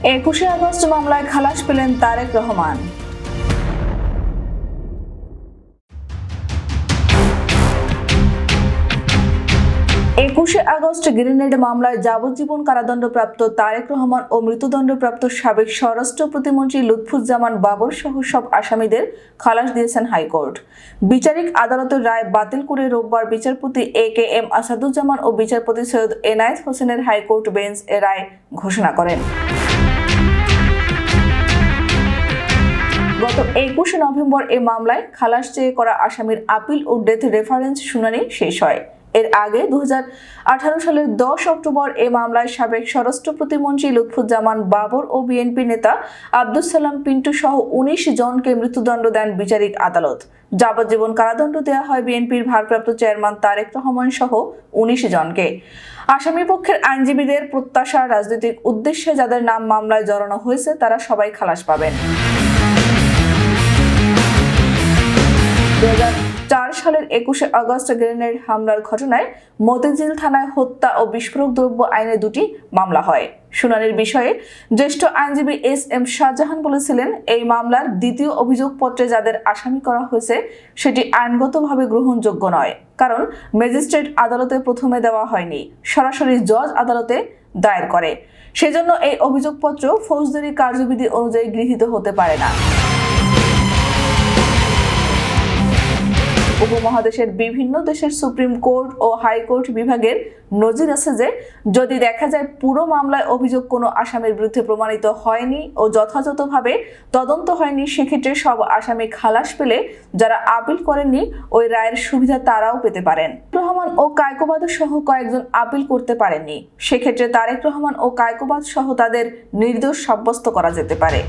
21শে August মামলায় খালাস পেলেন তারেক রহমান। 21শে আগস্ট গ্রেনেড মামলায় যাবজ্জীবন কারাদণ্ডপ্রাপ্ত তারেক রহমান ও মৃত্যুদণ্ডপ্রাপ্ত সাবেক স্বরাষ্ট্র প্রতিমন্ত্রী লুৎফুজ্জামান বাবর সহ সব আসামিদের খালাস দিয়েছেন হাইকোর্ট। বিচারিক আদালতের রায় বাতিল করে রোববার বিচারপতি AKM আসাদুজ্জামান ও বিচারপতি সৈয়দ এনায়েত হোসেনের হাইকোর্ট বেঞ্চ এ রায় ঘোষণা করেন। গত 21শে নভেম্বর এ মামলায় খালাস চেয়ে করা আসামির আপিল ও ডেথ রেফারেন্স শুনানি শেষ হয়। এর আগে 2018 সালের 10 অক্টোবর এ মামলায় সাবেক স্বরাষ্ট্র প্রতিমন্ত্রী লুৎফুজ্জামান বাবর ও বিএনপি নেতা আব্দুস সালাম পিন্টু সহ 19 জনকে মৃত্যুদণ্ড দেন বিচারিক আদালত। যাবজ্জীবন কারাদণ্ড দেওয়া হয় বিএনপির ভারপ্রাপ্ত চেয়ারম্যান তারেক রহমান সহ 19 জনকে। আসামি পক্ষের আইনজীবীদের প্রত্যাশা, রাজনৈতিক উদ্দেশ্যে যাদের নাম মামলায় জড়ানো হয়েছে তারা সবাই খালাস পাবেন। 2004 সালের 21শে আগস্ট গ্রেনেড হামলার ঘটনায় মতিঝিল থানায় হত্যা ও বিস্ফোরক দ্রব্য আইনে 2টি মামলা হয়। শুনানির বিষয়ে জ্যেষ্ঠ আইনজীবী SM শাহজাহান বলেছিলেন, এই মামলার দ্বিতীয় অভিযোগপত্রে যাদের আসামি করা হয়েছে সেটি আইনগতভাবে গ্রহণযোগ্য নয়, কারণ ম্যাজিস্ট্রেট আদালতে প্রথমে দেওয়া হয়নি, সরাসরি জজ আদালতে দায়ের করে। সেজন্য এই অভিযোগপত্র ফৌজদারি কার্যবিধি অনুযায়ী গৃহীত হতে পারে না। উপমহাদেশের বিভিন্ন দেশের সুপ্রিম কোর্ট ও হাইকোর্ট বিভাগের নজির আছে যে যদি দেখা যায় পুরো মামলায় অভিযোগ কোনো আসামির বিরুদ্ধে প্রমাণিত হয়নি ও যথাযথভাবে তদন্ত হয়নি, সেক্ষেত্রে সব আসামি খালাস পেলে যারা আপিল করেননি ওই রায়ের সুবিধা তারাও পেতে পারেন। রহমান ও কায়কোবাদ সহ কয়েকজন আপিল করতে পারেননি, সেক্ষেত্রে তারেক রহমান ও কায়কোবাদ সহ তাদের নির্দোষ সাব্যস্ত করা যেতে পারে।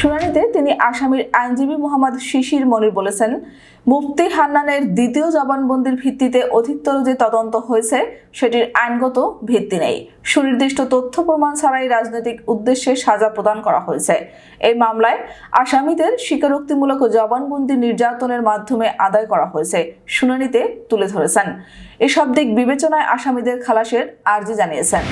শুনানিতে তিনি আসামির আইনজীবী মোহাম্মদ শিশির মনির বলেছেন, মুফতি হান্নানের দ্বিতীয় জবানবন্দির ভিত্তিতে অধিকতর যে তদন্ত হয়েছে সেটির আইনগত ভিত্তি নেই। সুনির্দিষ্ট তথ্য প্রমাণ ছাড়াই রাজনৈতিক উদ্দেশ্যে সাজা প্রদান করা হয়েছে। এই মামলায় আসামিদের স্বীকারোক্তিমূলক জবানবন্দি নির্যাতনের মাধ্যমে আদায় করা হয়েছে শুনানিতে তুলে ধরেছেন। এসব দিক বিবেচনায় আসামিদের খালাসের আর্জি জানিয়েছেন।